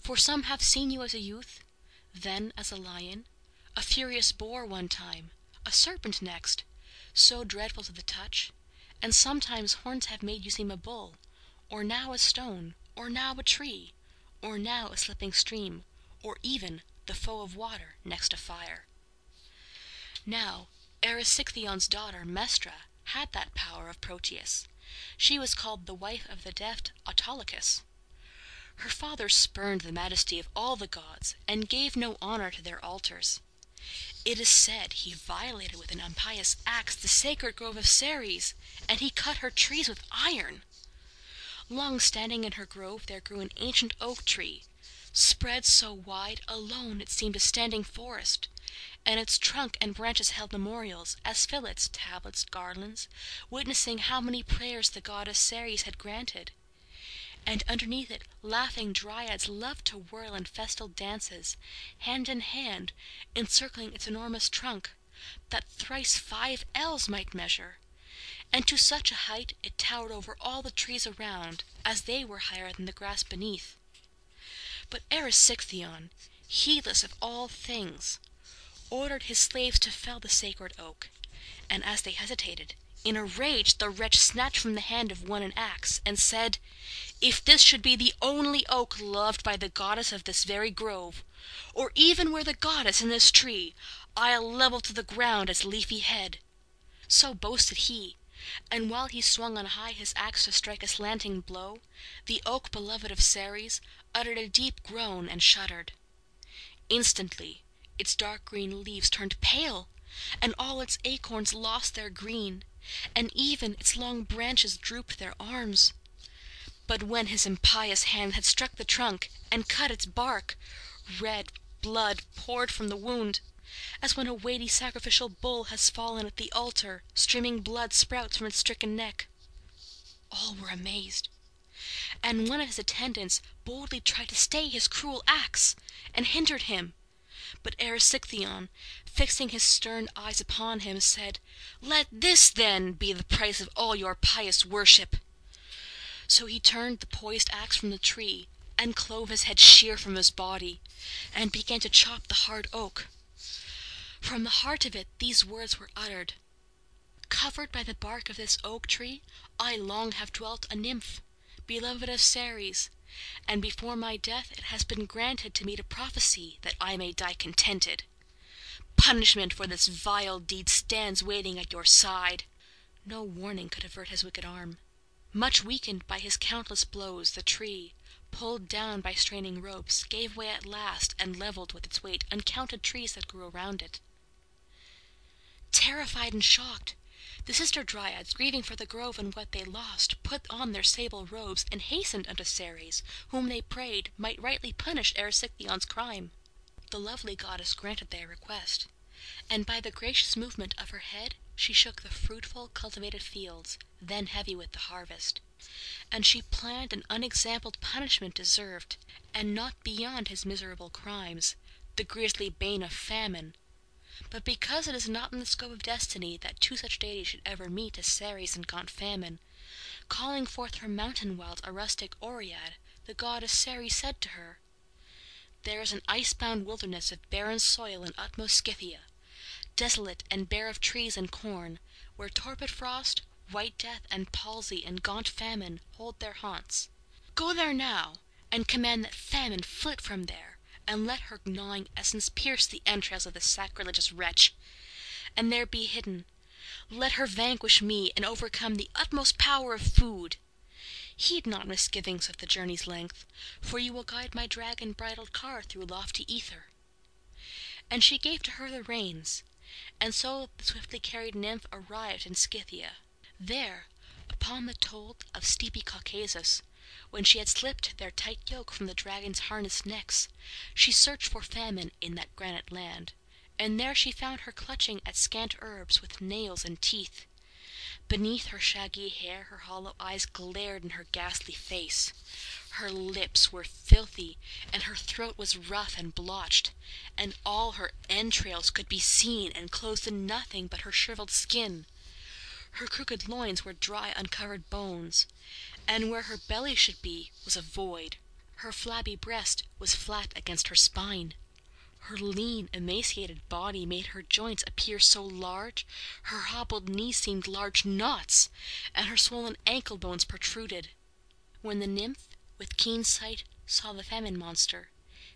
For some have seen you as a youth, then as a lion, a furious boar one time, a serpent next, so dreadful to the touch, and sometimes horns have made you seem a bull, or now a stone, or now a tree, or now a slipping stream, or even the foe of water next to fire. Now, Erysichthion's daughter, Mestra, had that power of Proteus. She was called the wife of the deft Autolycus. Her father spurned the majesty of all the gods, and gave no honor to their altars. It is said he violated with an impious axe the sacred grove of Ceres, and he cut her trees with iron. Long standing in her grove there grew an ancient oak tree, spread so wide alone it seemed a standing forest, and its trunk and branches held memorials, as fillets, tablets, garlands, witnessing how many prayers the goddess Ceres had granted. And underneath it laughing dryads loved to whirl in festal dances, hand in hand, encircling its enormous trunk, that thrice 5 ells might measure. And to such a height it towered over all the trees around, as they were higher than the grass beneath. But Erysichthon, heedless of all things, ordered his slaves to fell the sacred oak, and as they hesitated, in a rage the wretch snatched from the hand of one an axe, and said, "If this should be the only oak loved by the goddess of this very grove, or even were the goddess in this tree, I'll level to the ground its leafy head." So boasted he, and while he swung on high his axe to strike a slanting blow, the oak beloved of Ceres uttered a deep groan and shuddered. Instantly its dark green leaves turned pale, and all its acorns lost their green, and even its long branches drooped their arms. But when his impious hand had struck the trunk and cut its bark, red blood poured from the wound, as when a weighty sacrificial bull has fallen at the altar, streaming blood sprouts from its stricken neck. All were amazed, and one of his attendants boldly tried to stay his cruel axe, and hindered him. But Erysichthon, fixing his stern eyes upon him, said, "Let this, then, be the price of all your pious worship." So he turned the poised axe from the tree, and clove his head sheer from his body, and began to chop the hard oak. From the heart of it these words were uttered: "Covered by the bark of this oak tree, I long have dwelt a nymph, beloved of Ceres, and before my death it has been granted to me to prophesy that I may die contented. Punishment for this vile deed stands waiting at your side." No warning could avert his wicked arm. Much weakened by his countless blows, the tree, pulled down by straining ropes, gave way at last, and leveled with its weight uncounted trees that grew around it. Terrified and shocked, the sister dryads, grieving for the grove and what they lost, put on their sable robes and hastened unto Ceres, whom they prayed might rightly punish Erysichthon's crime. The lovely goddess granted their request, and by the gracious movement of her head she shook the fruitful, cultivated fields, then heavy with the harvest, and she planned an unexampled punishment deserved, and not beyond his miserable crimes, the grisly bane of famine. But because it is not in the scope of destiny that two such deities should ever meet as Ceres and gaunt Famine, calling forth from mountain wilds a rustic Oread, the goddess Ceres said to her, "There is an ice-bound wilderness of barren soil in utmost Scythia, desolate and bare of trees and corn, where torpid frost, white death, and palsy and gaunt Famine hold their haunts. Go there now, and command that Famine flit from there, and let her gnawing essence pierce the entrails of this sacrilegious wretch, and there be hidden. Let her vanquish me and overcome the utmost power of food. Heed not misgivings of the journey's length, for you will guide my dragon-bridled car through lofty ether." And she gave to her the reins, and so the swiftly carried nymph arrived in Scythia. There, upon the told of steepy Caucasus, when she had slipped their tight yoke from the dragons' harnessed necks, she searched for Famine in that granite land, and there she found her clutching at scant herbs with nails and teeth. Beneath her shaggy hair her hollow eyes glared in her ghastly face. Her lips were filthy, and her throat was rough and blotched, and all her entrails could be seen enclosed in nothing but her shriveled skin. Her crooked loins were dry uncovered bones, and where her belly should be was a void. Her flabby breast was flat against her spine. Her lean, emaciated body made her joints appear so large, her hobbled knees seemed large knots, and her swollen ankle bones protruded. When the nymph, with keen sight, saw the famine monster,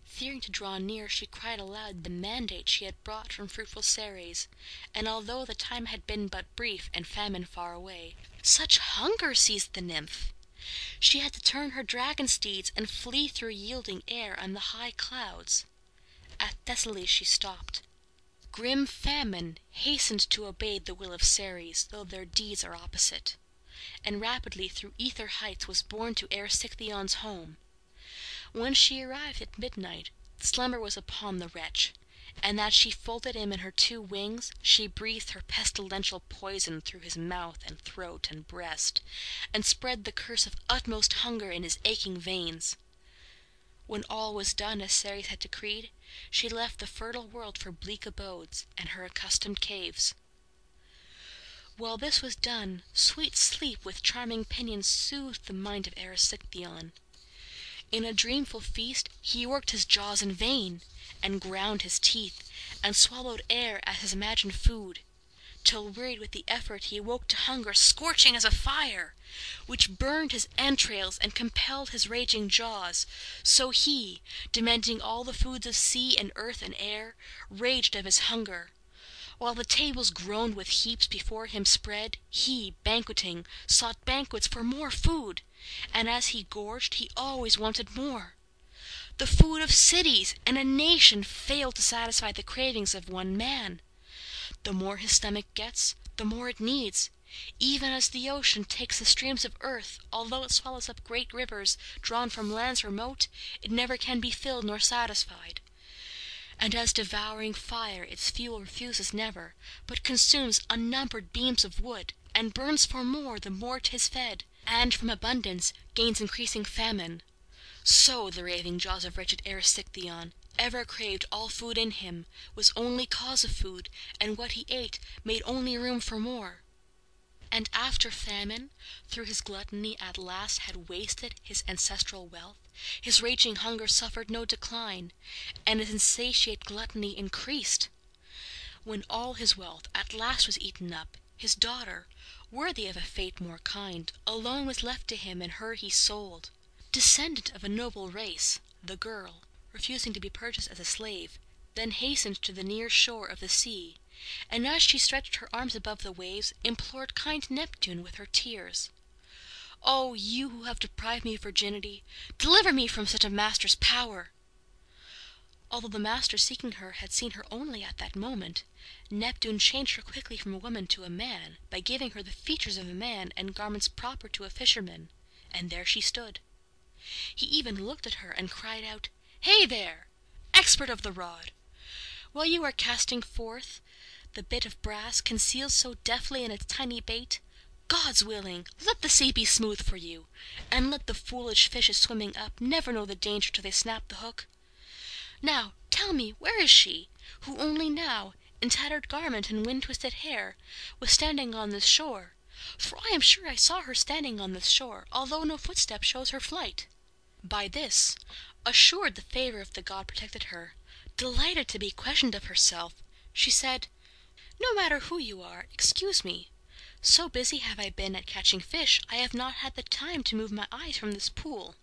fearing to draw near, she cried aloud the mandate she had brought from fruitful Ceres, and although the time had been but brief and famine far away, such hunger seized the nymph! She had to turn her dragon steeds and flee through yielding air and the high clouds. At Thessaly she stopped. Grim famine hastened to obey the will of Ceres, though their deeds are opposite, and rapidly through ether heights was borne to Erysichthion's home. When she arrived at midnight, slumber was upon the wretch, and that she folded him in her two wings, she breathed her pestilential poison through his mouth and throat and breast, and spread the curse of utmost hunger in his aching veins. When all was done as Ceres had decreed, she left the fertile world for bleak abodes and her accustomed caves. While this was done, sweet sleep with charming pinions soothed the mind of Erysichthon. In a dreamful feast he worked his jaws in vain, and ground his teeth, and swallowed air as his imagined food, till wearied with the effort he awoke to hunger scorching as a fire, which burned his entrails and compelled his raging jaws. So he, demanding all the foods of sea and earth and air, raged of his hunger. While the tables groaned with heaps before him spread, he, banqueting, sought banquets for more food, and as he gorged he always wanted more. The food of cities and a nation failed to satisfy the cravings of one man. The more his stomach gets, the more it needs, even as the ocean takes the streams of earth. Although it swallows up great rivers drawn from lands remote, it never can be filled nor satisfied. And as devouring fire its fuel refuses never, but consumes unnumbered beams of wood, and burns for more the more 'tis fed, and from abundance gains increasing famine, so the raving jaws of wretched Erysichthon ever craved all food in him, was only cause of food, and what he ate made only room for more. And after famine, through his gluttony at last had wasted his ancestral wealth, his raging hunger suffered no decline, and his insatiate gluttony increased. When all his wealth at last was eaten up, his daughter, worthy of a fate more kind, alone was left to him, and her he sold. Descendant of a noble race, the girl, refusing to be purchased as a slave, then hastened to the near shore of the sea, and as she stretched her arms above the waves, implored kind Neptune with her tears. "O you who have deprived me of virginity, deliver me from such a master's power!" Although the master seeking her had seen her only at that moment, Neptune changed her quickly from a woman to a man, by giving her the features of a man and garments proper to a fisherman, and there she stood. He even looked at her and cried out, "Hey there, expert of the rod! While you are casting forth the bit of brass concealed so deftly in its tiny bait, God's willing, let the sea be smooth for you, and let the foolish fishes swimming up never know the danger till they snap the hook. Now tell me, where is she, who only now, in tattered garment and wind-twisted hair, was standing on this shore? For I am sure I saw her standing on this shore, although no footstep shows her flight." By this, assured the favor of the god protected her, delighted to be questioned of herself, she said, "No matter who you are, excuse me. So busy have I been at catching fish, I have not had the time to move my eyes from this pool.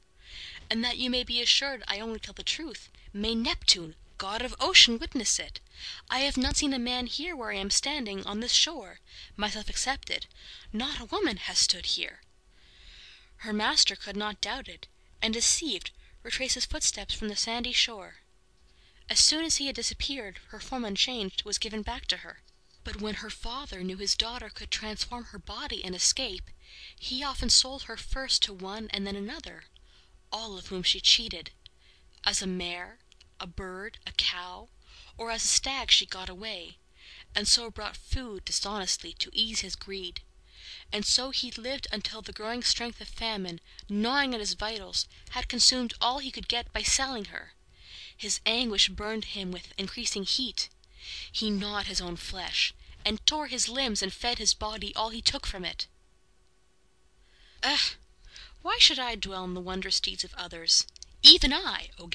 And that you may be assured I only tell the truth, may Neptune, god of ocean, witness it. I have not seen a man here where I am standing on this shore, myself excepted. Not a woman has stood here." Her master could not doubt it, and deceived, retraced his footsteps from the sandy shore. As soon as he had disappeared, her form unchanged was given back to her. But when her father knew his daughter could transform her body and escape, he often sold her first to one and then another, all of whom she cheated. As a mare, a bird, a cow, or as a stag she got away, and so brought food dishonestly to ease his greed. And so he lived until the growing strength of famine, gnawing at his vitals, had consumed all he could get by selling her. His anguish burned him with increasing heat. He gnawed his own flesh, and tore his limbs and fed his body all he took from it. Ugh! Why should I dwell on the wondrous deeds of others? Even I, O